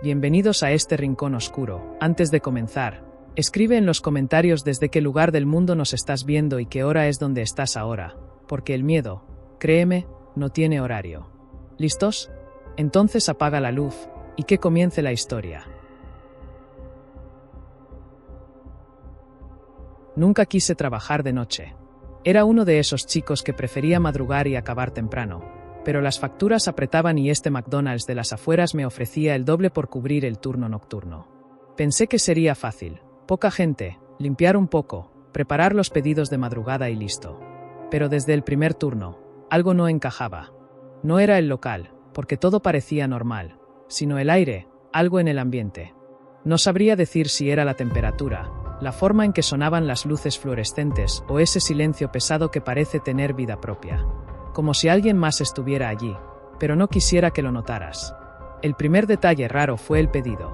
Bienvenidos a este rincón oscuro. Antes de comenzar, escribe en los comentarios desde qué lugar del mundo nos estás viendo y qué hora es donde estás ahora, porque el miedo, créeme, no tiene horario. ¿Listos? Entonces apaga la luz y que comience la historia. Nunca quise trabajar de noche. Era uno de esos chicos que prefería madrugar y acabar temprano, pero las facturas apretaban y este McDonald's de las afueras me ofrecía el doble por cubrir el turno nocturno. Pensé que sería fácil, poca gente, limpiar un poco, preparar los pedidos de madrugada y listo. Pero desde el primer turno, algo no encajaba. No era el local, porque todo parecía normal, sino el aire, algo en el ambiente. No sabría decir si era la temperatura, la forma en que sonaban las luces fluorescentes o ese silencio pesado que parece tener vida propia. Como si alguien más estuviera allí, pero no quisiera que lo notaras. El primer detalle raro fue el pedido.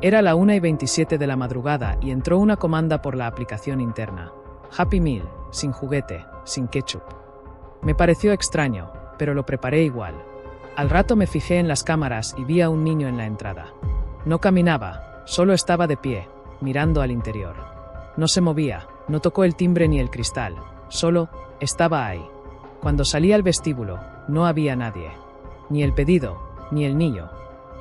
Era la 1:27 de la madrugada y entró una comanda por la aplicación interna. Happy Meal, sin juguete, sin ketchup. Me pareció extraño, pero lo preparé igual. Al rato me fijé en las cámaras y vi a un niño en la entrada. No caminaba, solo estaba de pie, mirando al interior. No se movía, no tocó el timbre ni el cristal, solo estaba ahí. Cuando salí al vestíbulo, no había nadie. Ni el pedido, ni el niño.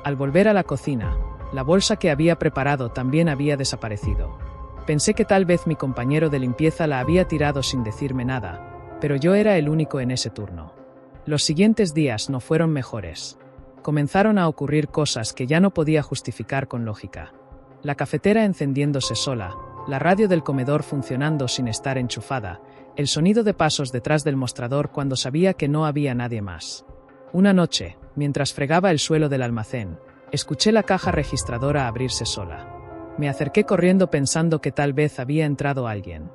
Al volver a la cocina, la bolsa que había preparado también había desaparecido. Pensé que tal vez mi compañero de limpieza la había tirado sin decirme nada, pero yo era el único en ese turno. Los siguientes días no fueron mejores. Comenzaron a ocurrir cosas que ya no podía justificar con lógica. La cafetera encendiéndose sola, la radio del comedor funcionando sin estar enchufada, el sonido de pasos detrás del mostrador cuando sabía que no había nadie más. Una noche, mientras fregaba el suelo del almacén, escuché la caja registradora abrirse sola. Me acerqué corriendo pensando que tal vez había entrado alguien.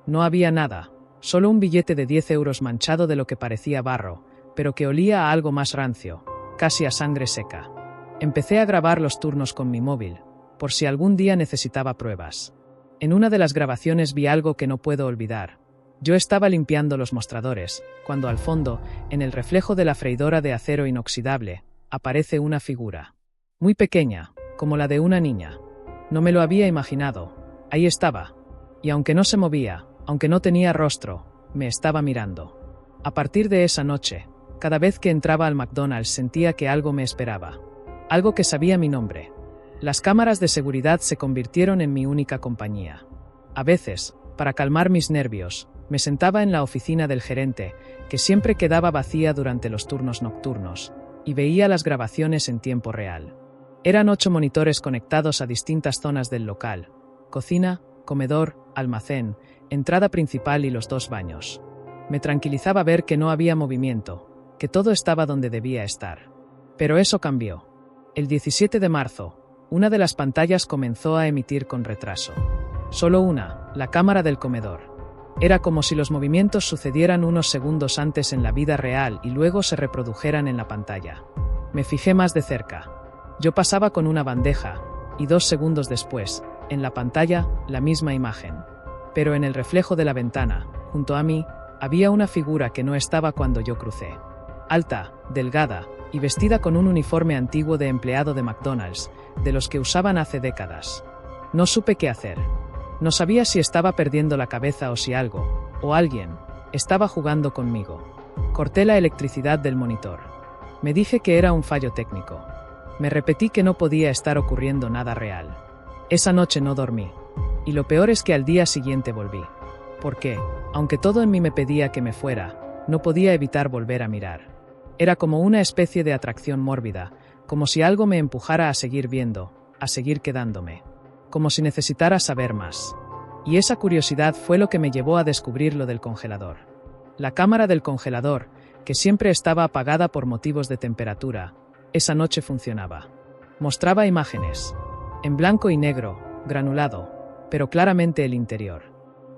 No había nada, solo un billete de 10 euros manchado de lo que parecía barro, pero que olía a algo más rancio, casi a sangre seca. Empecé a grabar los turnos con mi móvil, por si algún día necesitaba pruebas. En una de las grabaciones vi algo que no puedo olvidar. Yo estaba limpiando los mostradores, cuando al fondo, en el reflejo de la freidora de acero inoxidable, aparece una figura. Muy pequeña, como la de una niña. No me lo había imaginado. Ahí estaba. Y aunque no se movía, aunque no tenía rostro, me estaba mirando. A partir de esa noche, cada vez que entraba al McDonald's sentía que algo me esperaba. Algo que sabía mi nombre. Las cámaras de seguridad se convirtieron en mi única compañía. A veces, para calmar mis nervios, me sentaba en la oficina del gerente, que siempre quedaba vacía durante los turnos nocturnos, y veía las grabaciones en tiempo real. Eran 8 monitores conectados a distintas zonas del local: cocina, comedor, almacén, entrada principal y los 2 baños. Me tranquilizaba ver que no había movimiento, que todo estaba donde debía estar. Pero eso cambió. El 17 de marzo, una de las pantallas comenzó a emitir con retraso. Solo una, la cámara del comedor. Era como si los movimientos sucedieran unos segundos antes en la vida real y luego se reprodujeran en la pantalla. Me fijé más de cerca. Yo pasaba con una bandeja, y 2 segundos después, en la pantalla, la misma imagen. Pero en el reflejo de la ventana, junto a mí, había una figura que no estaba cuando yo crucé. Alta, delgada, y vestida con un uniforme antiguo de empleado de McDonald's, de los que usaban hace décadas. No supe qué hacer. No sabía si estaba perdiendo la cabeza o si algo, o alguien, estaba jugando conmigo. Corté la electricidad del monitor. Me dije que era un fallo técnico. Me repetí que no podía estar ocurriendo nada real. Esa noche no dormí. Y lo peor es que al día siguiente volví. Porque, aunque todo en mí me pedía que me fuera, no podía evitar volver a mirar. Era como una especie de atracción mórbida, como si algo me empujara a seguir viendo, a seguir quedándome. Como si necesitara saber más. Y esa curiosidad fue lo que me llevó a descubrir lo del congelador. La cámara del congelador, que siempre estaba apagada por motivos de temperatura, esa noche funcionaba. Mostraba imágenes. En blanco y negro, granulado, pero claramente el interior.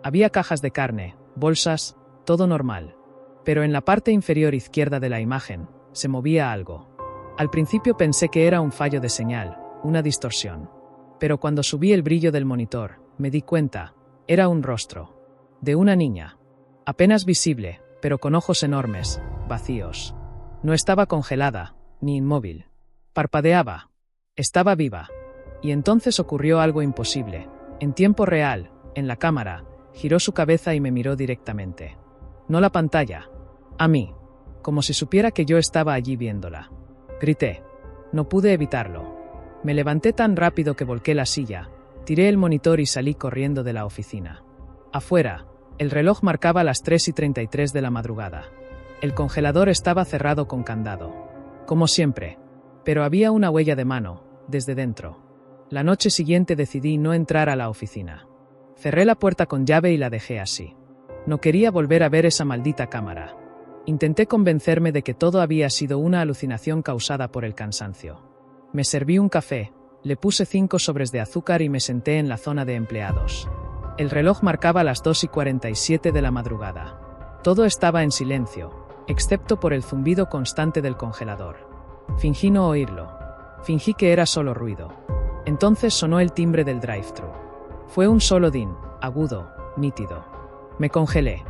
Había cajas de carne, bolsas, todo normal. Pero en la parte inferior izquierda de la imagen, se movía algo. Al principio pensé que era un fallo de señal, una distorsión. Pero cuando subí el brillo del monitor, me di cuenta, era un rostro. De una niña. Apenas visible, pero con ojos enormes, vacíos. No estaba congelada, ni inmóvil. Parpadeaba. Estaba viva. Y entonces ocurrió algo imposible. En tiempo real, en la cámara, giró su cabeza y me miró directamente. No la pantalla. A mí. Como si supiera que yo estaba allí viéndola. Grité. No pude evitarlo. Me levanté tan rápido que volqué la silla, tiré el monitor y salí corriendo de la oficina. Afuera, el reloj marcaba las 3:33 de la madrugada. El congelador estaba cerrado con candado. Como siempre. Pero había una huella de mano, desde dentro. La noche siguiente decidí no entrar a la oficina. Cerré la puerta con llave y la dejé así. No quería volver a ver esa maldita cámara. Intenté convencerme de que todo había sido una alucinación causada por el cansancio. Me serví un café, le puse 5 sobres de azúcar y me senté en la zona de empleados. El reloj marcaba las 2:47 de la madrugada. Todo estaba en silencio, excepto por el zumbido constante del congelador. Fingí no oírlo. Fingí que era solo ruido. Entonces sonó el timbre del drive-thru. Fue un solo din, agudo, nítido. Me congelé.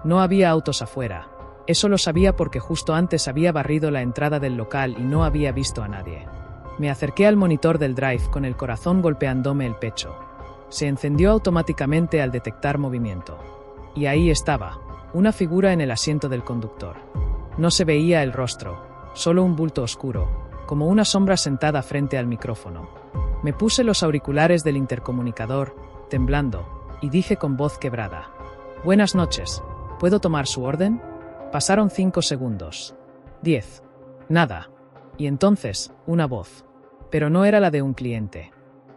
No había autos afuera. Eso lo sabía porque justo antes había barrido la entrada del local y no había visto a nadie. Me acerqué al monitor del drive con el corazón golpeándome el pecho. Se encendió automáticamente al detectar movimiento. Y ahí estaba, una figura en el asiento del conductor. No se veía el rostro, solo un bulto oscuro, como una sombra sentada frente al micrófono. Me puse los auriculares del intercomunicador, temblando, y dije con voz quebrada: «Buenas noches, ¿puedo tomar su orden?». Pasaron 5 segundos. 10. Nada. Y entonces, una voz. Pero no era la de un cliente.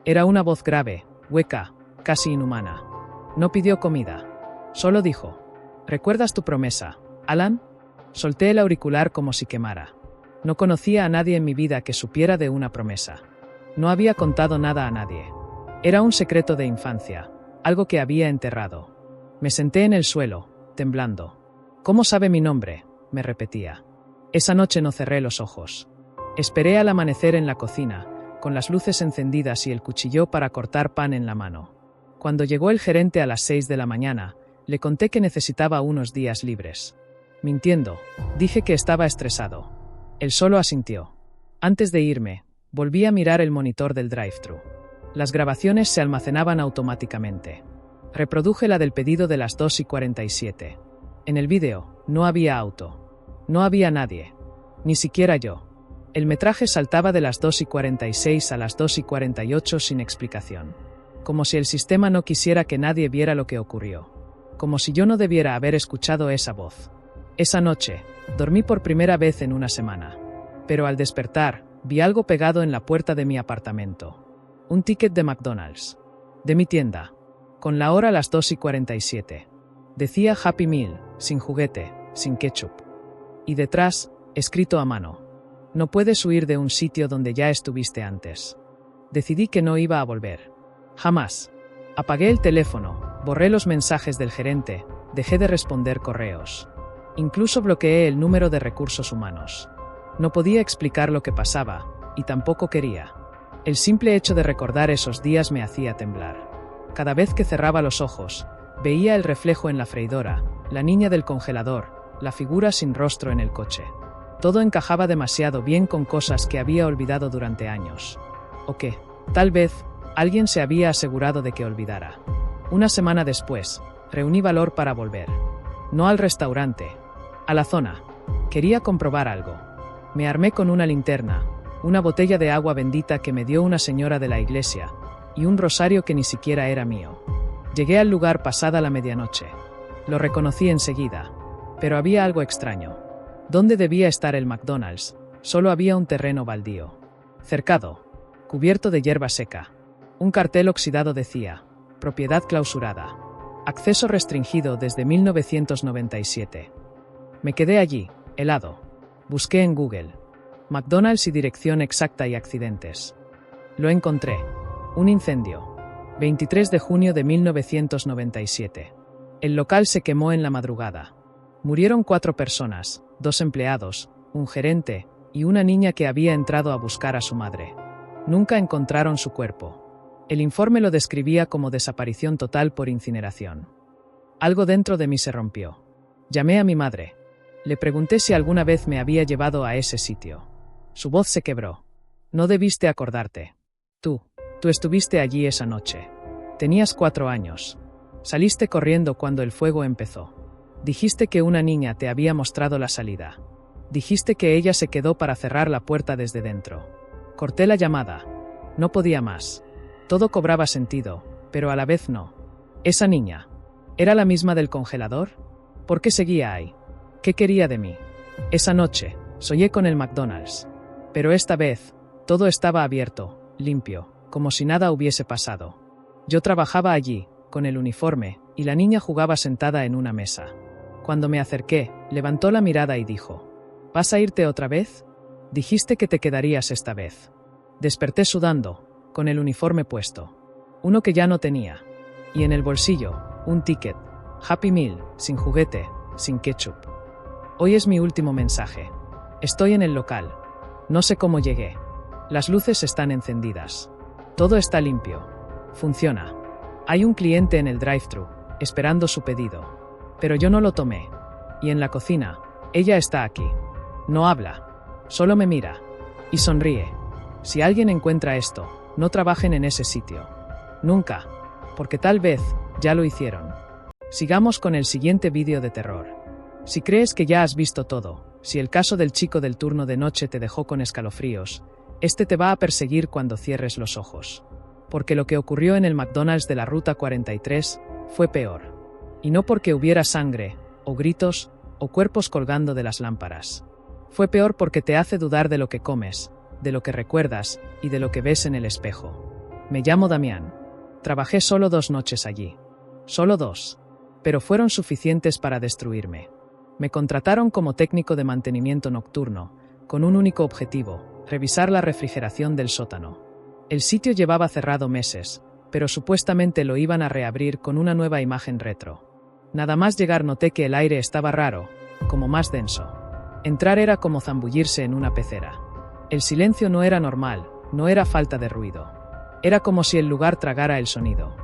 Era una voz grave, hueca, casi inhumana. No pidió comida. Solo dijo: «¿Recuerdas tu promesa, Alan?». Solté el auricular como si quemara. No conocía a nadie en mi vida que supiera de una promesa. No había contado nada a nadie. Era un secreto de infancia, algo que había enterrado. Me senté en el suelo, temblando. «¿Cómo sabe mi nombre?», me repetía. Esa noche no cerré los ojos. Esperé al amanecer en la cocina, con las luces encendidas y el cuchillo para cortar pan en la mano. Cuando llegó el gerente a las 6 de la mañana, le conté que necesitaba unos días libres. Mintiendo, dije que estaba estresado. Él solo asintió. Antes de irme, volví a mirar el monitor del drive-thru. Las grabaciones se almacenaban automáticamente. Reproduje la del pedido de las 2:47. En el vídeo, no había auto. No había nadie. Ni siquiera yo. El metraje saltaba de las 2:46 a las 2:48 sin explicación. Como si el sistema no quisiera que nadie viera lo que ocurrió. Como si yo no debiera haber escuchado esa voz. Esa noche, dormí por primera vez en una semana. Pero al despertar, vi algo pegado en la puerta de mi apartamento. Un ticket de McDonald's. De mi tienda. Con la hora las 2:47. Decía Happy Meal, sin juguete, sin ketchup. Y detrás, escrito a mano: «No puedes huir de un sitio donde ya estuviste antes». Decidí que no iba a volver. Jamás. Apagué el teléfono, borré los mensajes del gerente, dejé de responder correos. Incluso bloqueé el número de recursos humanos. No podía explicar lo que pasaba, y tampoco quería. El simple hecho de recordar esos días me hacía temblar. Cada vez que cerraba los ojos, veía el reflejo en la freidora, la niña del congelador, la figura sin rostro en el coche. Todo encajaba demasiado bien con cosas que había olvidado durante años. O que, tal vez, alguien se había asegurado de que olvidara. Una semana después, reuní valor para volver. No al restaurante. A la zona. Quería comprobar algo. Me armé con una linterna, una botella de agua bendita que me dio una señora de la iglesia, y un rosario que ni siquiera era mío. Llegué al lugar pasada la medianoche. Lo reconocí enseguida. Pero había algo extraño. ¿Dónde debía estar el McDonald's? Solo había un terreno baldío. Cercado. Cubierto de hierba seca. Un cartel oxidado decía: «Propiedad clausurada. Acceso restringido desde 1997». Me quedé allí, helado. Busqué en Google. McDonald's y dirección exacta y accidentes. Lo encontré. Un incendio. 23 de junio de 1997. El local se quemó en la madrugada. Murieron 4 personas, 2 empleados, un gerente y una niña que había entrado a buscar a su madre. Nunca encontraron su cuerpo. El informe lo describía como desaparición total por incineración. Algo dentro de mí se rompió. Llamé a mi madre. Le pregunté si alguna vez me había llevado a ese sitio. Su voz se quebró. No debiste acordarte. Tú estuviste allí esa noche. Tenías 4 años. Saliste corriendo cuando el fuego empezó. Dijiste que una niña te había mostrado la salida. Dijiste que ella se quedó para cerrar la puerta desde dentro. Corté la llamada. No podía más. Todo cobraba sentido, pero a la vez no. Esa niña. ¿Era la misma del congelador? ¿Por qué seguía ahí? ¿Qué quería de mí? Esa noche, soñé con el McDonald's. Pero esta vez, todo estaba abierto, limpio, como si nada hubiese pasado. Yo trabajaba allí, con el uniforme, y la niña jugaba sentada en una mesa. Cuando me acerqué, levantó la mirada y dijo: ¿Vas a irte otra vez? Dijiste que te quedarías esta vez. Desperté sudando, con el uniforme puesto. Uno que ya no tenía. Y en el bolsillo, un ticket. Happy Meal, sin juguete, sin ketchup. Hoy es mi último mensaje. Estoy en el local. No sé cómo llegué. Las luces están encendidas. Todo está limpio. Funciona. Hay un cliente en el drive-thru, esperando su pedido. Pero yo no lo tomé. Y en la cocina, ella está aquí. No habla. Solo me mira. Y sonríe. Si alguien encuentra esto, no trabajen en ese sitio. Nunca. Porque tal vez, ya lo hicieron. Sigamos con el siguiente vídeo de terror. Si crees que ya has visto todo, si el caso del chico del turno de noche te dejó con escalofríos, este te va a perseguir cuando cierres los ojos. Porque lo que ocurrió en el McDonald's de la Ruta 43 fue peor. Y no porque hubiera sangre, o gritos, o cuerpos colgando de las lámparas. Fue peor porque te hace dudar de lo que comes, de lo que recuerdas y de lo que ves en el espejo. Me llamo Damián. Trabajé solo 2 noches allí. Solo 2. Pero fueron suficientes para destruirme. Me contrataron como técnico de mantenimiento nocturno, con un único objetivo: revisar la refrigeración del sótano. El sitio llevaba cerrado meses, pero supuestamente lo iban a reabrir con una nueva imagen retro. Nada más llegar noté que el aire estaba raro, como más denso. Entrar era como zambullirse en una pecera. El silencio no era normal, no era falta de ruido. Era como si el lugar tragara el sonido.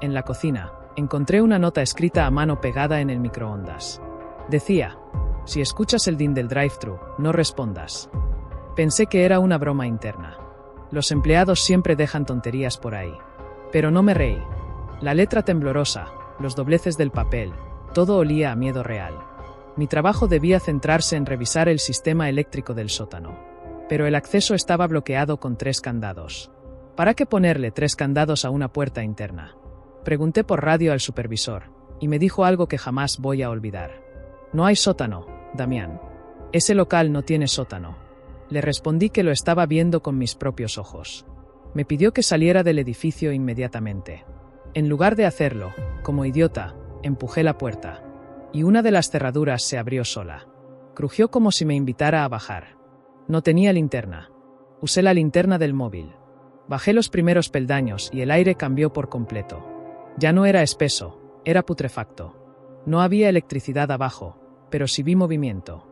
En la cocina, encontré una nota escrita a mano pegada en el microondas. Decía: si escuchas el din del drive-thru, no respondas. Pensé que era una broma interna. Los empleados siempre dejan tonterías por ahí. Pero no me reí. La letra temblorosa, los dobleces del papel, todo olía a miedo real. Mi trabajo debía centrarse en revisar el sistema eléctrico del sótano. Pero el acceso estaba bloqueado con 3 candados. ¿Para qué ponerle 3 candados a una puerta interna? Pregunté por radio al supervisor, y me dijo algo que jamás voy a olvidar. No hay sótano, Damián. Ese local no tiene sótano. Le respondí que lo estaba viendo con mis propios ojos. Me pidió que saliera del edificio inmediatamente. En lugar de hacerlo, como idiota, empujé la puerta. Y una de las cerraduras se abrió sola. Crujió como si me invitara a bajar. No tenía linterna. Usé la linterna del móvil. Bajé los primeros peldaños y el aire cambió por completo. Ya no era espeso, era putrefacto. No había electricidad abajo, pero sí vi movimiento.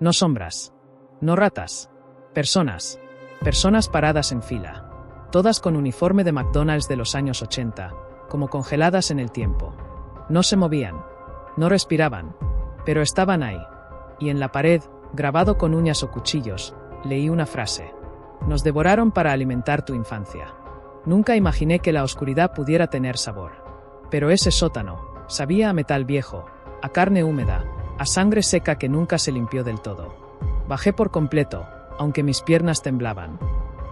No sombras. No ratas. Personas. Personas paradas en fila. Todas con uniforme de McDonald's de los años 80, como congeladas en el tiempo. No se movían. No respiraban. Pero estaban ahí. Y en la pared, grabado con uñas o cuchillos, leí una frase. Nos devoraron para alimentar tu infancia. Nunca imaginé que la oscuridad pudiera tener sabor. Pero ese sótano, sabía a metal viejo, a carne húmeda, a sangre seca que nunca se limpió del todo. Bajé por completo, aunque mis piernas temblaban.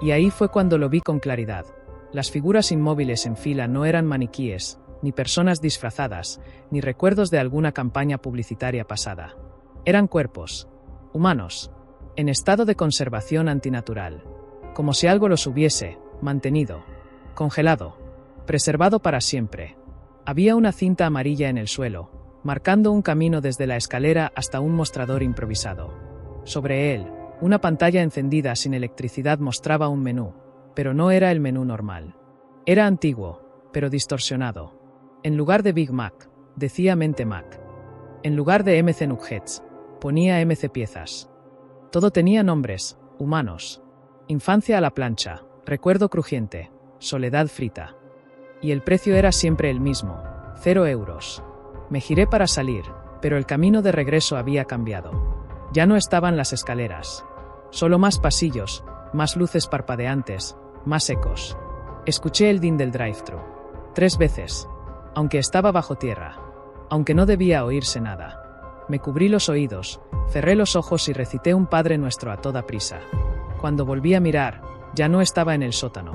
Y ahí fue cuando lo vi con claridad. Las figuras inmóviles en fila no eran maniquíes, ni personas disfrazadas, ni recuerdos de alguna campaña publicitaria pasada. Eran cuerpos, humanos, en estado de conservación antinatural. Como si algo los hubiese mantenido, congelado, preservado para siempre. Había una cinta amarilla en el suelo, marcando un camino desde la escalera hasta un mostrador improvisado. Sobre él, una pantalla encendida sin electricidad mostraba un menú, pero no era el menú normal. Era antiguo, pero distorsionado. En lugar de Big Mac, decía Mente Mac. En lugar de MC Nuggets, ponía MC Piezas. Todo tenía nombres, humanos. Infancia a la plancha, recuerdo crujiente, soledad frita. Y el precio era siempre el mismo, 0 euros. Me giré para salir, pero el camino de regreso había cambiado. Ya no estaban las escaleras. Solo más pasillos, más luces parpadeantes, más ecos. Escuché el din del drive-thru. 3 veces. Aunque estaba bajo tierra. Aunque no debía oírse nada. Me cubrí los oídos, cerré los ojos y recité un Padre Nuestro a toda prisa. Cuando volví a mirar, ya no estaba en el sótano.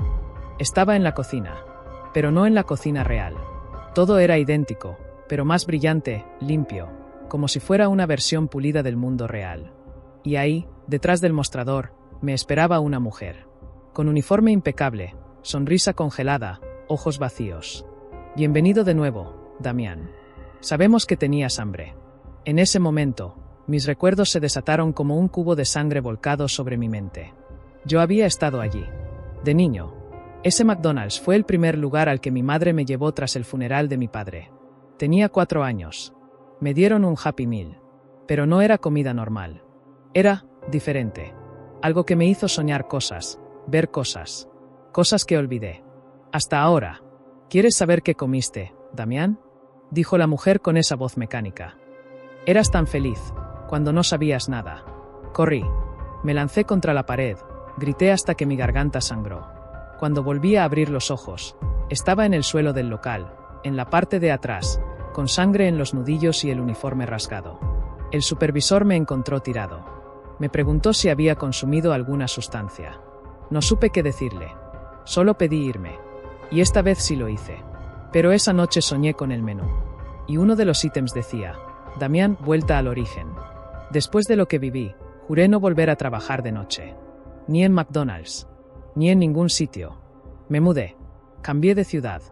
Estaba en la cocina. Pero no en la cocina real. Todo era idéntico, pero más brillante, limpio, como si fuera una versión pulida del mundo real. Y ahí, detrás del mostrador, me esperaba una mujer. Con uniforme impecable, sonrisa congelada, ojos vacíos. Bienvenido de nuevo, Damián. Sabemos que tenías hambre. En ese momento, mis recuerdos se desataron como un cubo de sangre volcado sobre mi mente. Yo había estado allí. De niño. Ese McDonald's fue el primer lugar al que mi madre me llevó tras el funeral de mi padre. Tenía 4 años. Me dieron un Happy Meal. Pero no era comida normal. Era diferente. Algo que me hizo soñar cosas, ver cosas. Cosas que olvidé. Hasta ahora. ¿Quieres saber qué comiste, Damián? Dijo la mujer con esa voz mecánica. Eras tan feliz, cuando no sabías nada. Corrí. Me lancé contra la pared, grité hasta que mi garganta sangró. Cuando volví a abrir los ojos, estaba en el suelo del local, en la parte de atrás, con sangre en los nudillos y el uniforme rasgado. El supervisor me encontró tirado. Me preguntó si había consumido alguna sustancia. No supe qué decirle. Solo pedí irme. Y esta vez sí lo hice. Pero esa noche soñé con el menú. Y uno de los ítems decía, Damián, vuelta al origen. Después de lo que viví, juré no volver a trabajar de noche. Ni en McDonald's. Ni en ningún sitio. Me mudé. Cambié de ciudad.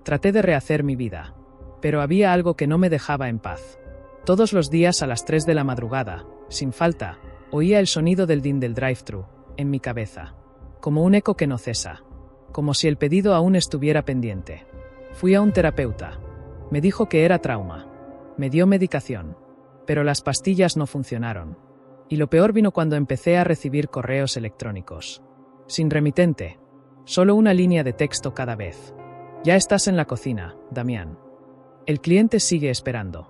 Traté de rehacer mi vida. Pero había algo que no me dejaba en paz. Todos los días a las 3 de la madrugada, sin falta, oía el sonido del din del drive-thru, en mi cabeza. Como un eco que no cesa. Como si el pedido aún estuviera pendiente. Fui a un terapeuta. Me dijo que era trauma. Me dio medicación. Pero las pastillas no funcionaron. Y lo peor vino cuando empecé a recibir correos electrónicos. Sin remitente. Solo una línea de texto cada vez. Ya estás en la cocina, Damián. El cliente sigue esperando.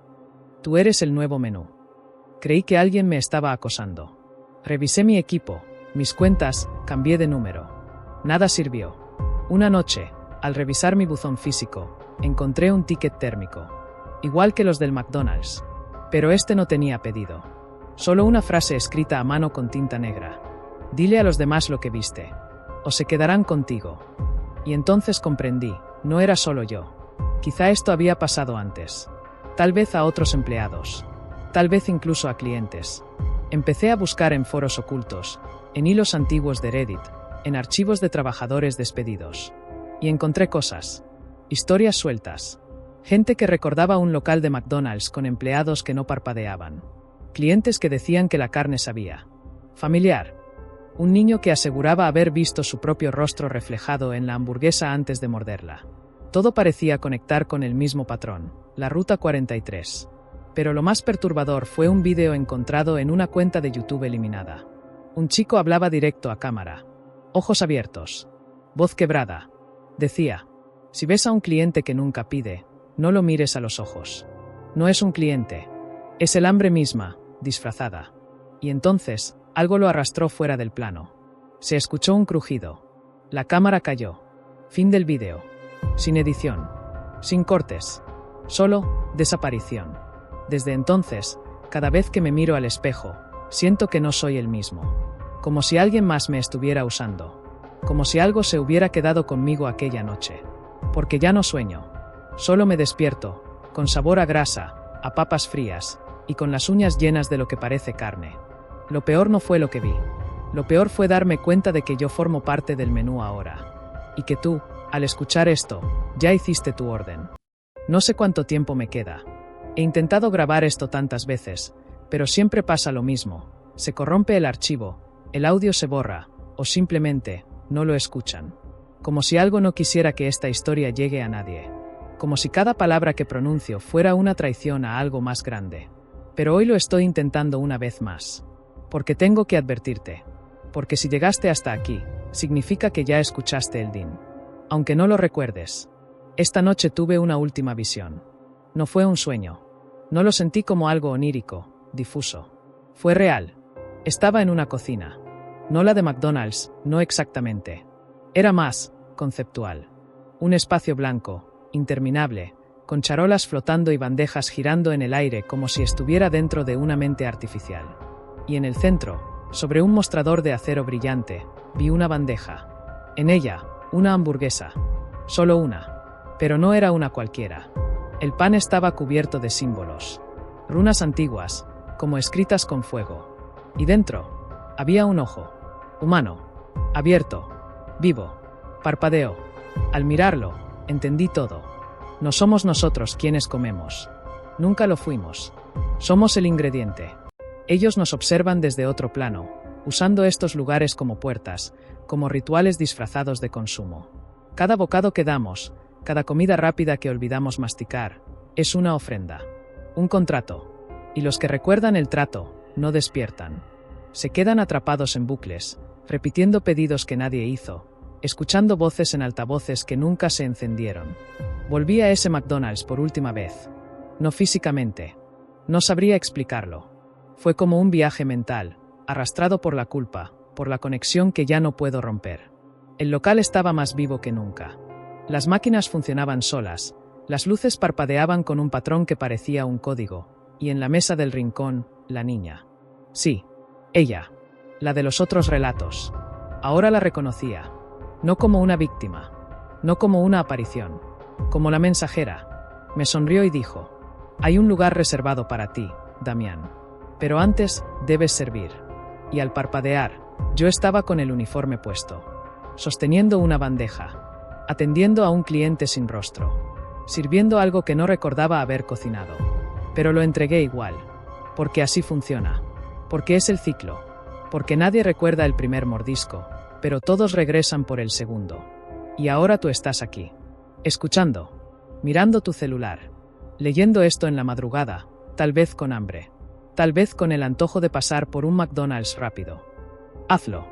Tú eres el nuevo menú. Creí que alguien me estaba acosando. Revisé mi equipo, mis cuentas, cambié de número. Nada sirvió. Una noche, al revisar mi buzón físico, encontré un ticket térmico. Igual que los del McDonald's. Pero este no tenía pedido. Solo una frase escrita a mano con tinta negra. Dile a los demás lo que viste. O se quedarán contigo. Y entonces comprendí, no era solo yo. Quizá esto había pasado antes. Tal vez a otros empleados. Tal vez incluso a clientes. Empecé a buscar en foros ocultos, en hilos antiguos de Reddit, en archivos de trabajadores despedidos. Y encontré cosas. Historias sueltas. Gente que recordaba un local de McDonald's con empleados que no parpadeaban. Clientes que decían que la carne sabía familiar. Un niño que aseguraba haber visto su propio rostro reflejado en la hamburguesa antes de morderla. Todo parecía conectar con el mismo patrón, la Ruta 43. Pero lo más perturbador fue un vídeo encontrado en una cuenta de YouTube eliminada. Un chico hablaba directo a cámara. Ojos abiertos. Voz quebrada. Decía, si ves a un cliente que nunca pide, no lo mires a los ojos. No es un cliente. Es el hambre misma, disfrazada. Y entonces, algo lo arrastró fuera del plano. Se escuchó un crujido. La cámara cayó. Fin del vídeo. Sin edición. Sin cortes. Solo, desaparición. Desde entonces, cada vez que me miro al espejo, siento que no soy el mismo. Como si alguien más me estuviera usando. Como si algo se hubiera quedado conmigo aquella noche. Porque ya no sueño. Solo me despierto, con sabor a grasa, a papas frías, y con las uñas llenas de lo que parece carne. Lo peor no fue lo que vi. Lo peor fue darme cuenta de que yo formo parte del menú ahora. Y que tú, al escuchar esto, ya hiciste tu orden. No sé cuánto tiempo me queda. He intentado grabar esto tantas veces, pero siempre pasa lo mismo. Se corrompe el archivo, el audio se borra, o simplemente, no lo escuchan. Como si algo no quisiera que esta historia llegue a nadie. Como si cada palabra que pronuncio fuera una traición a algo más grande. Pero hoy lo estoy intentando una vez más. Porque tengo que advertirte. Porque si llegaste hasta aquí, significa que ya escuchaste el din. Aunque no lo recuerdes. Esta noche tuve una última visión. No fue un sueño. No lo sentí como algo onírico, difuso. Fue real. Estaba en una cocina. No la de McDonald's, no exactamente. Era más conceptual. Un espacio blanco, interminable, con charolas flotando y bandejas girando en el aire como si estuviera dentro de una mente artificial. Y en el centro, sobre un mostrador de acero brillante, vi una bandeja. En ella, una hamburguesa. Solo una. Pero no era una cualquiera. El pan estaba cubierto de símbolos. Runas antiguas, como escritas con fuego. Y dentro, había un ojo. Humano. Abierto. Vivo. Parpadeó. Al mirarlo, entendí todo. No somos nosotros quienes comemos. Nunca lo fuimos. Somos el ingrediente. Ellos nos observan desde otro plano, usando estos lugares como puertas, como rituales disfrazados de consumo. Cada bocado que damos, cada comida rápida que olvidamos masticar, es una ofrenda. Un contrato. Y los que recuerdan el trato, no despiertan. Se quedan atrapados en bucles, repitiendo pedidos que nadie hizo, escuchando voces en altavoces que nunca se encendieron. Volví a ese McDonald's por última vez. No físicamente. No sabría explicarlo. Fue como un viaje mental, arrastrado por la culpa, por la conexión que ya no puedo romper. El local estaba más vivo que nunca. Las máquinas funcionaban solas, las luces parpadeaban con un patrón que parecía un código, y en la mesa del rincón, la niña. Sí, ella, la de los otros relatos. Ahora la reconocía. No como una víctima, no como una aparición, como la mensajera. Me sonrió y dijo: hay un lugar reservado para ti, Damián. Pero antes, debes servir. Y al parpadear, yo estaba con el uniforme puesto, sosteniendo una bandeja, atendiendo a un cliente sin rostro, sirviendo algo que no recordaba haber cocinado. Pero lo entregué igual, porque así funciona, porque es el ciclo, porque nadie recuerda el primer mordisco, pero todos regresan por el segundo. Y ahora tú estás aquí, escuchando, mirando tu celular, leyendo esto en la madrugada, tal vez con hambre, tal vez con el antojo de pasar por un McDonald's rápido. Hazlo.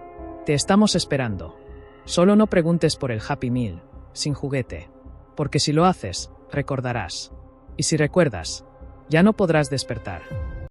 Te estamos esperando. Solo no preguntes por el Happy Meal, sin juguete, porque si lo haces, recordarás. Y si recuerdas, ya no podrás despertar.